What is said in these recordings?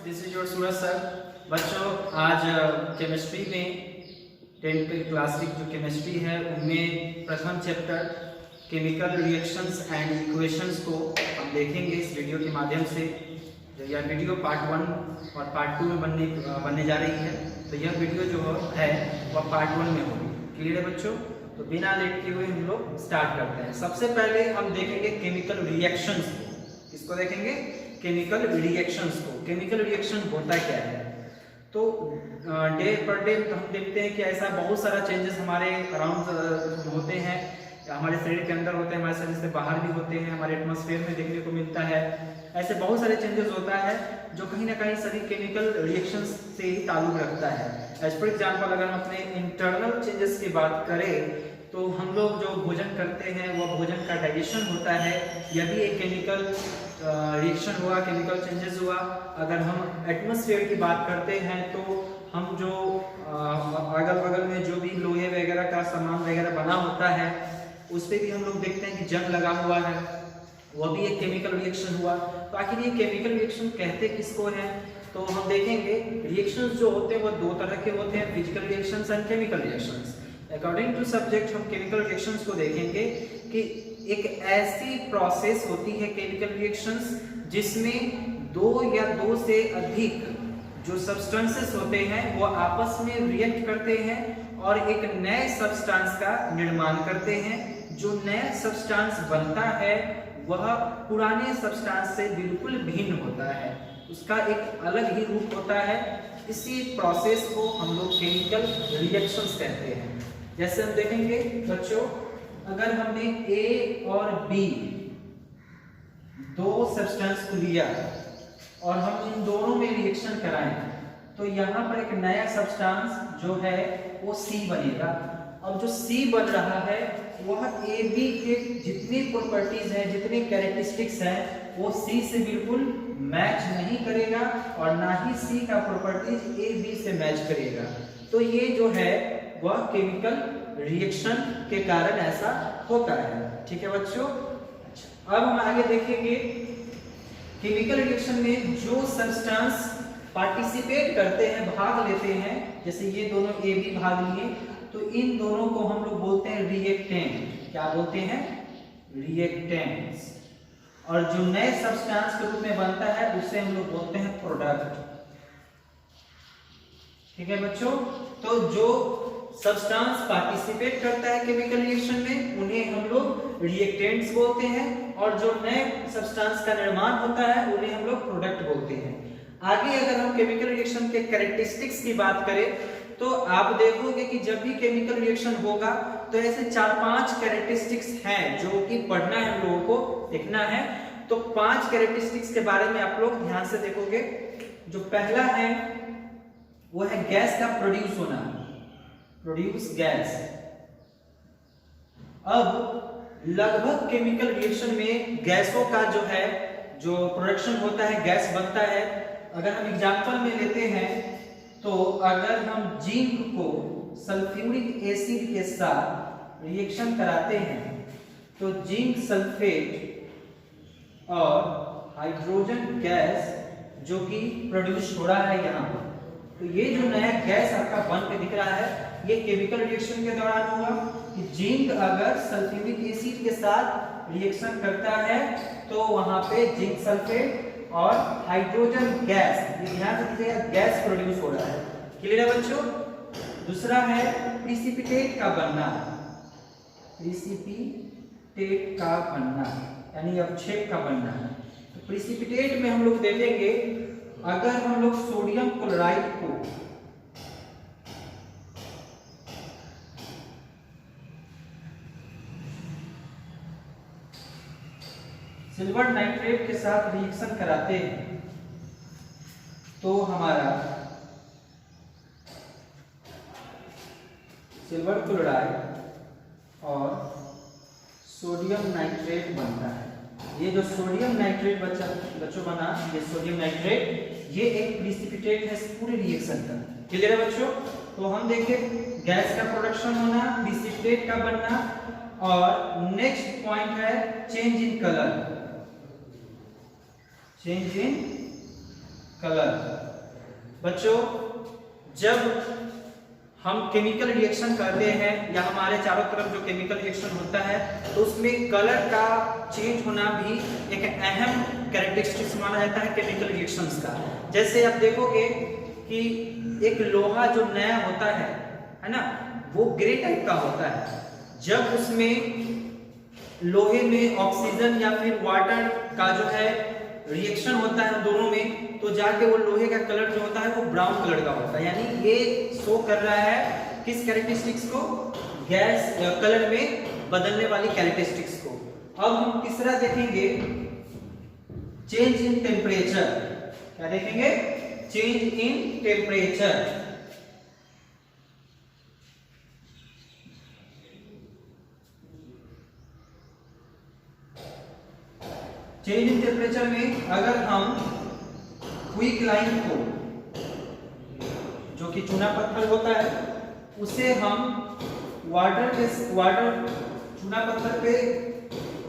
This is your Suraj sir. बच्चों आज chemistry में 10th क्लास की जो केमिस्ट्री है उनमें प्रथम chapter chemical reactions and equations को हम देखेंगे इस वीडियो के माध्यम से। यह वीडियो पार्ट 1 और पार्ट 2 में बनने जा रही है, तो यह वीडियो जो है वह पार्ट 1 में होगी। क्लियर है बच्चों? तो बिना लेट के हुए हम लोग स्टार्ट करते हैं। सबसे पहले हम देखेंगे केमिकल रिएक्शंस को। इसको देखेंगे केमिकल रिएक्शंस को। केमिकल रिएक्शन होता क्या है? तो डे पर डे हम देखते हैं कि ऐसा बहुत सारा चेंजेस हमारे अराउंड होते हैं, हमारे शरीर के अंदर होते हैं, हमारे शरीर से बाहर भी होते हैं, हमारे एटमॉस्फेयर में देखने को मिलता है। ऐसे बहुत सारे चेंजेस होता है जो कहीं ना कहीं सभी केमिकल रिएक्शंस से ही ताल्लुक रखता है। एज फॉर एग्जांपल अगर हम अपने इंटरनल चेंजेस की बात करें तो हम लोग जो भोजन करते हैं वह भोजन का डाइजेशन होता है, यह भी एक केमिकल रिएक्शन हुआ, केमिकल चेंजेस हुआ। अगर हम एटमॉस्फेयर की बात करते हैं तो हम जो अगल बगल में जो भी लोहे वगैरह का सामान वगैरह बना होता है उस पर भी हम लोग देखते हैं कि जंग लगा हुआ है, वह भी एक केमिकल रिएक्शन हुआ। तो आखिर ये केमिकल रिएक्शन कहते किसको है? तो हम देखेंगे रिएक्शंस जो होते हैं वह दो तरह के होते हैं, physical reactions and chemical reactions. According to subject हम केमिकल रिएक्शंस को देखेंगे कि एक ऐसी प्रोसेस होती है केमिकल रिएक्शंस जिसमें दो या दो से अधिक जो सब्सटेंसेस होते हैं वो आपस में रिएक्ट करते हैं और एक नए सब्सटेंस का निर्माण करते हैं। जो नया सब्सटेंस बनता है वह पुराने सब्सटेंस से बिल्कुल भिन्न होता है, उसका एक अलग ही रूप होता है। इसी प्रोसेस को हम लोग केमिकल रिएक्शंस कहते हैं। जैसे हम देखेंगे बच्चों, अगर हमने ए और बी दो सब्सटेंस को लिया और हम इन दोनों में रिएक्शन कराएं तो यहाँ पर एक नया सब्सटेंस जो है वो सी बनेगा। अब जो सी बन रहा है वह ए बी के जितनी प्रॉपर्टीज हैं, जितनी कैरेक्टरिस्टिक्स हैं वो सी से बिल्कुल मैच नहीं करेगा और ना ही सी का प्रॉपर्टीज ए बी से मैच करेगा। तो ये जो है वह केमिकल रिएक्शन के कारण ऐसा होता है। ठीक है बच्चों? अच्छा, अब हम आगे देखेंगे केमिकल रिएक्शन में जो सब्सटेंस पार्टिसिपेट करते हैं, भाग लेते हैं, जैसे ये दोनों ए बी भाग लिए तो इन दोनों को हम लोग बोलते हैं रिएक्टेंट। क्या बोलते हैं? रिएक्टेंट्स। और जो नए सब्सटेंस के रूप में बनता है उसे हम लोग बोलते हैं प्रोडक्ट। ठीक है बच्चों? तो जो सब्सटेंस पार्टिसिपेट करता है केमिकल रिएक्शन में उन्हें हम लोग रिएक्टेंट्स बोलते हैं और जो नए सब्सटेंस का निर्माण होता है उन्हें हम लोग प्रोडक्ट बोलते हैं। आगे अगर हम केमिकल रिएक्शन के कैरेक्टरिस्टिक्स की बात करें तो आप देखोगे कि जब भी केमिकल रिएक्शन होगा तो ऐसे 4-5 कैरेक्टरिस्टिक्स हैं जो कि पढ़ना है हम लोगों को, देखना है। तो 5 कैरेक्टरिस्टिक्स के बारे में आप लोग ध्यान से देखोगे। जो पहला है वो है गैस का प्रोड्यूस होना, प्रोड्यूस गैस। अब लगभग केमिकल रिएक्शन में गैसों का जो है जो प्रोडक्शन होता है, गैस बनता है। अगर हम एग्जांपल में लेते हैं तो अगर हम जिंक को सल्फ्यूरिक एसिड के साथ रिएक्शन कराते हैं तो जिंक सल्फेट और हाइड्रोजन गैस जो कि प्रोड्यूस हो रहा है यहाँ पर, तो ये जो नया गैस आपका बन के दिख रहा है ये केमिकल रिएक्शन के दौरान हुआ कि जिंक अगर सल्फ्यूरिक एसिड के साथ रिएक्शन करता है तो वहां पे जिंक सल्फेट और हाइड्रोजन गैस, ये ध्यान रखिएगा, गैस प्रोड्यूस हो रहा है। क्लियर है बच्चों? दूसरा है प्रिसिपिटेट का बनना, प्रिसिपिटेट का बनना यानी अवक्षेप का बनना। तो प्रिसिपिटेट में हम लोग देखेंगे अगर हम लोग सोडियम क्लोराइड को सिल्वर नाइट्रेट के साथ रिएक्शन कराते हैं तो हमारा सिल्वर क्लोराइड और सोडियम नाइट्रेट बनता है। ये जो सोडियम नाइट्रेट बच्चों बना, ये सोडियम नाइट्रेट ये एक प्रिसिपिटेट है इस पूरे रिएक्शन का। क्लियर है बच्चों? तो हम देखें गैस का प्रोडक्शन होना, प्रिसिपिटेट का बनना और नेक्स्ट पॉइंट है change in colour. Change in colour. बच्चों जब हम केमिकल रिएक्शन करते हैं या हमारे चारों तरफ जो केमिकल रिएक्शन होता है तो उसमें कलर का चेंज होना भी एक अहम कैरेक्टरिस्टिक्स माना जाता है केमिकल रिएक्शंस का। जैसे आप देखोगे कि एक लोहा जो नया होता है ना, वो ग्रे टाइप का होता है। जब उसमें लोहे में ऑक्सीजन या फिर वाटर का जो है रिएक्शन होता है दोनों में, तो जाके वो लोहे का कलर जो होता है वो ब्राउन कलर का होता है। यानी ये शो कर रहा है किस कैरेक्टरिस्टिक्स को, गैस कलर में बदलने वाली कैरेक्टरिस्टिक्स को। अब हम तीसरा देखेंगे चेंज इन टेम्परेचर। क्या देखेंगे? Change in temperature. Change in temperature में अगर हम क्विक लाइन को, जो कि चूना पत्थर होता है, उसे हम वाटर चूना पत्थर पे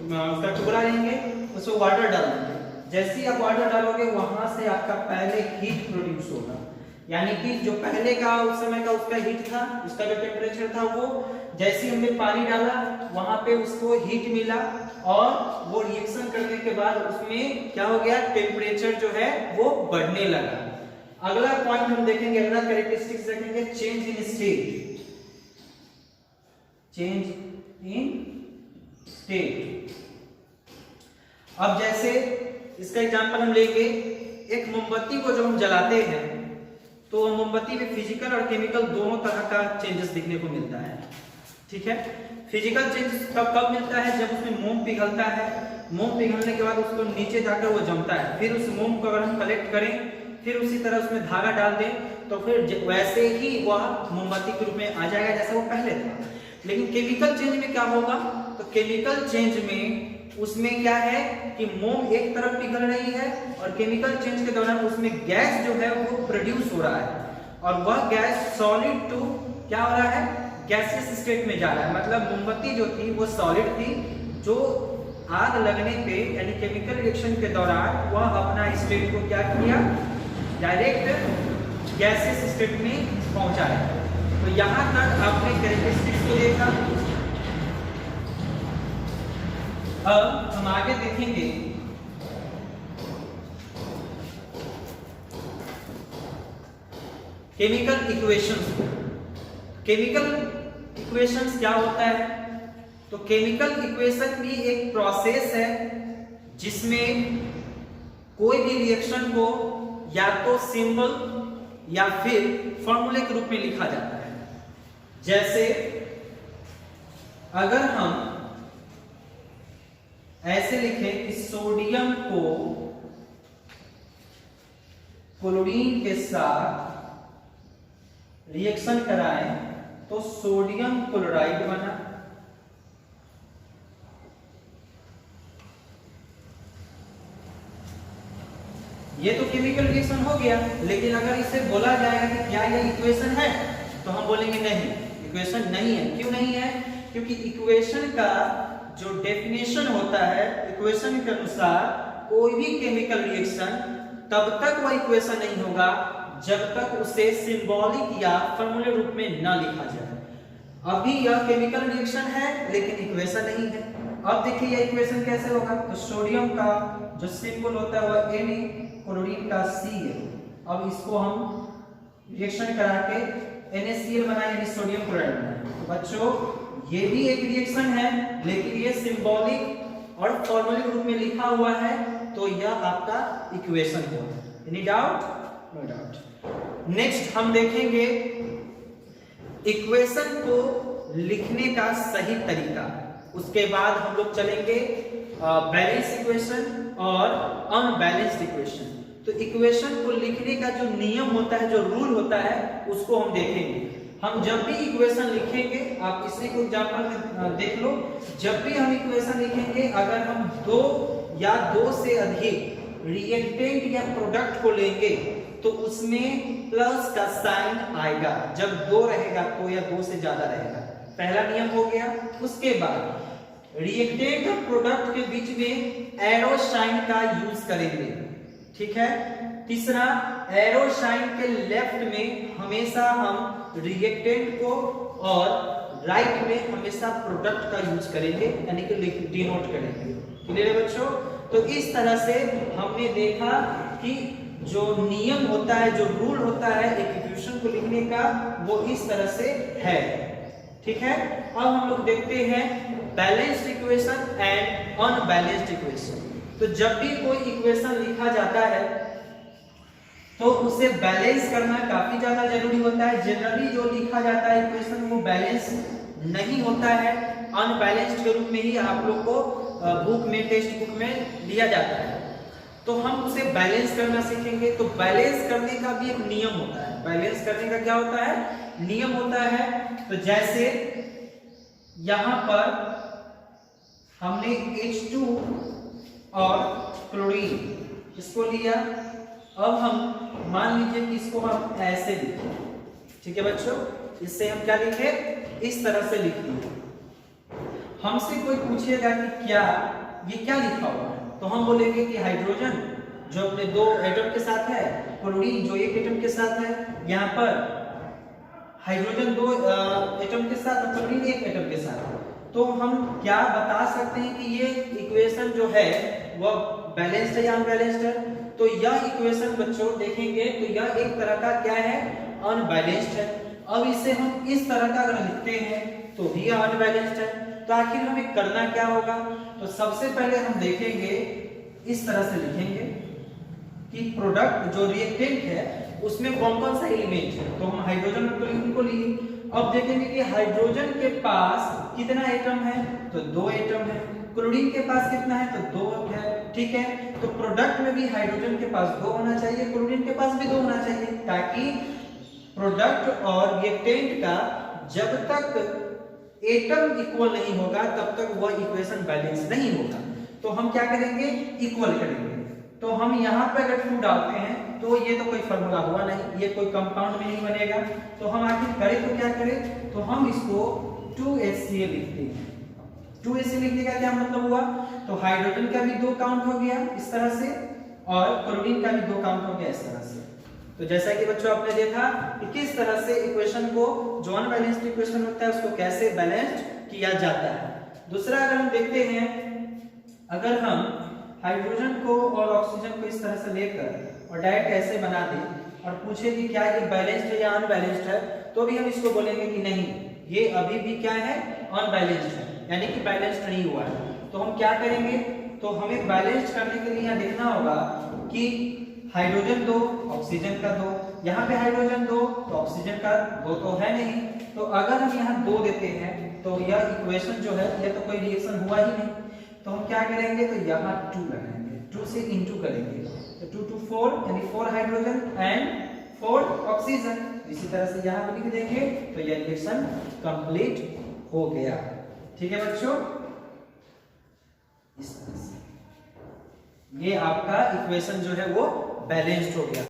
उसका टुकड़ा लेंगे, उसमें वाटर डाल देंगे। जैसे ही आप वाटर डालोगे वहां से आपका पहले हीट प्रोड्यूस होगा। यानी कि जो पहले का उस समय का उसका हीट था, उसका जो टेम्परेचर था, वो जैसे हमने पानी डाला वहां पे उसको हीट मिला और वो रिएक्शन करने के बाद उसमें क्या हो गया, टेम्परेचर जो है वो बढ़ने लगा। अगला पॉइंट हम देखेंगे, अगला कैरेक्टरिस्टिक्स देखेंगे change in state. Change in state. अब जैसे इसका एग्जांपल हम लेंगे, एक मोमबत्ती को जब हम जलाते हैं तो मोमबत्ती में फिजिकल और केमिकल दोनों तरह का चेंजेस देखने को मिलता है। ठीक है, फिजिकल चेंजेस कब मिलता है? जब उसमें मोम पिघलता है, मोम पिघलने के बाद उसको नीचे जाकर वो जमता है, फिर उस मोम को अगर हम कलेक्ट करें, फिर उसी तरह उसमें धागा डाल दें, तो फिर वैसे ही वह मोमबत्ती के रूप में आ जाएगा जैसा वो पहले था। लेकिन केमिकल चेंज में क्या होगा? तो केमिकल चेंज में उसमें क्या है कि मोम एक तरफ पिघल रही है और केमिकल चेंज के दौरान उसमें गैस जो है वो प्रोड्यूस हो रहा है और वह गैस सॉलिड टू क्या हो रहा है, गैसियस स्टेट में जा रहा है। मतलब मोमबत्ती जो थी वो सॉलिड थी, जो आग लगने पे यानी केमिकल रिएक्शन के दौरान वह अपना स्टेट को क्या किया, डायरेक्ट गैसियस स्टेट में पहुंचाया। तो यहां तक आपने कैरेक्टरिस्टिक्स को देखा। अब हम आगे देखेंगे केमिकल इक्वेशंस। केमिकल इक्वेशंस क्या होता है? तो केमिकल इक्वेशन भी एक प्रोसेस है जिसमें कोई भी रिएक्शन को या तो सिंबल या फिर फॉर्मूले के रूप में लिखा जाता है। जैसे अगर हम ऐसे लिखें कि सोडियम को क्लोरीन के साथ रिएक्शन कराएं तो सोडियम क्लोराइड बना। ये तो केमिकल रिएक्शन हो गया। लेकिन अगर इसे बोला जाएगा कि क्या ये इक्वेशन है, तो हम बोलेंगे नहीं, इक्वेशन नहीं है। क्यों नहीं है? क्योंकि इक्वेशन का जो डेफिनेशन होता है, इक्वेशन के अनुसार कोई भी केमिकल रिएक्शन तब तक वह इक्वेशन नहीं होगा जब तक उसे सिंबॉलिक या फॉर्मूले रूप में न लिखा जाए। अभी यह केमिकल रिएक्शन है लेकिन इक्वेशन नहीं है। अब देखिए यह इक्वेशन कैसे होगा? तो सोडियम का जो सिंबल होता है वह Na, क्लोरीन का Ca। अब इसको हम रिएक्शन करा के NaCl बनाए यानी सोडियम क्लोराइड बनाए। तो बच्चों ये भी एक रिएक्शन है लेकिन ये सिंबॉलिक और फॉर्मूले रूप में लिखा हुआ है, तो यह आपका इक्वेशन है। Any doubt? No doubt. Next हम देखेंगे इक्वेशन को लिखने का सही तरीका। उसके बाद हम लोग चलेंगे बैलेंस इक्वेशन और अनबैलेंस्ड इक्वेशन। तो इक्वेशन को लिखने का जो नियम होता है, जो रूल होता है, उसको हम देखेंगे। हम जब भी इक्वेशन लिखेंगे, आप इसी को एग्जांपल देख लो, जब भी हम इक्वेशन लिखेंगे, अगर हम दो या दो से अधिक रिएक्टेंट या प्रोडक्ट को लेंगे तो उसमें प्लस का साइन आएगा। जब दो रहेगा तो या दो से ज्यादा रहेगा, पहला नियम हो गया। उसके बाद रिएक्टेंट और प्रोडक्ट के बीच में एरो साइन का यूज करेंगे। ठीक है, तीसरा, एरो साइन के लेफ्ट में हमेशा हम रिएक्टेंट को और राइट में हमेशा प्रोडक्ट का यूज करेंगे, यानी कि डिनोट करेंगे। क्लियर है बच्चों? तो इस तरह से हमने देखा कि जो नियम होता है, जो रूल होता है एक इक्वेशन को लिखने का, वो इस तरह से है। ठीक है, अब हम लोग देखते हैं balanced equation and unbalanced equation. तो जब भी कोई इक्वेशन लिखा जाता है तो उसे बैलेंस करना काफी ज्यादा जरूरी होता है। जनरली जो लिखा जाता है इक्वेशन वो बैलेंस नहीं होता है, अनबैलेंस्ड के रूप में ही आप लोग को बुक में, टेक्स्ट बुक में दिया जाता है। तो हम उसे बैलेंस करना सीखेंगे। तो बैलेंस करने का भी एक नियम होता है। बैलेंस करने का क्या होता है? नियम होता है। तो जैसे यहां पर हमने H2 और क्लोरीन इसको लिया, अब हम मान लीजिए कि इसको हम ऐसे लिखें। ठीक है बच्चों, इससे हम क्या लिखे? इस तरह से लिखिए। हमसे कोई पूछेगा कि क्या ये क्या लिखा हुआ है, तो हम बोलेंगे कि हाइड्रोजन जो अपने दो एटम के साथ है, क्लोरीन जो एक एटम के साथ है। यहाँ पर हाइड्रोजन दो एटम के साथ और क्लोरीन एक एटम के साथ। तो हम क्या बता सकते हैं कि ये इक्वेशन जो है वह बैलेंस्ड है या अनबैलेंस्ड है? तो यह इक्वेशन बच्चों देखेंगे तो यह एक तरह का क्या है? अनबैलेंस्ड है। अब इसे हम इस तरह का अगर लिखते हैं तो भी यह अनबैलेंस्ड है। तो आखिर हमें करना क्या होगा? तो सबसे पहले हम देखेंगे, इस तरह से लिखेंगे कि प्रोडक्ट जो रिएक्टेंट है उसमें कौन कौन सा एलिमेंट है। तो हम हाइड्रोजन और क्लोरीन को लिए। अब देखेंगे कि हाइड्रोजन के पास कितना एटम है, तो 2 एटम है। क्लोरीन के पास कितना है, तो 2 है। ठीक है, तो प्रोडक्ट में भी हाइड्रोजन के पास 2 होना चाहिए, क्लोरीन के पास भी 2 होना चाहिए, ताकि प्रोडक्ट और रिएक्टेंट का जब तक एटम इक्वल नहीं होगा तब तक वह इक्वेशन बैलेंस नहीं होगा। तो हम क्या करेंगे? इक्वल करेंगे। तो हम यहाँ पे अगर 2 डालते हैं तो ये तो कोई फॉर्मूला हुआ नहीं, ये कोई कंपाउंड में नहीं बनेगा। तो हम आखिर करें तो क्या करें? तो हम इसको 2HCl लिखते हैं। 2HCl लिखने का क्या मतलब हुआ? तो हाइड्रोजन का भी 2 काउंट हो गया इस तरह से, और क्लोरीन का भी 2 काउंट हो गया इस तरह से। तो जैसा कि बच्चों आपने देखा कि किस तरह से इक्वेशन को, जो अनबैलेंस्ड इक्वेशन होता है उसको कैसे बैलेंस्ड किया जाता है। दूसरा अगर हम देखते हैं, अगर हम हाइड्रोजन को और ऑक्सीजन को इस तरह से लेकर और डायरेक्ट ऐसे बना दें और पूछे कि क्या ये बैलेंस्ड है या अनबैलेंस्ड है, तो भी हम इसको बोलेंगे कि नहीं, ये अभी भी क्या है? अनबैलेंस्ड है, यानी कि बैलेंस्ड नहीं हुआ है। तो हम क्या करेंगे? तो हमें बैलेंस्ड करने के लिए यहाँ देखना होगा कि हाइड्रोजन 2, ऑक्सीजन का 2, यहाँ पे हाइड्रोजन 2 तो ऑक्सीजन का 2 तो है नहीं। तो अगर हम यहाँ 2 देते हैं तो यह इक्वेशन जो है यह तो कोई रिएक्शन हुआ ही नहीं। तो हम क्या करेंगे? तो यहाँ 2 लगाएंगे, 2 से इंटू करेंगे, तो 2 to 4 यानी 4 हाइड्रोजन एंड 4 ऑक्सीजन। इसी तरह से यहाँ पे लिख देंगे तो यह रिएक्शन कंप्लीट हो गया। ठीक है बच्चों, इस तरह से ये आपका इक्वेशन जो है वो बैलेंस्ड हो गया।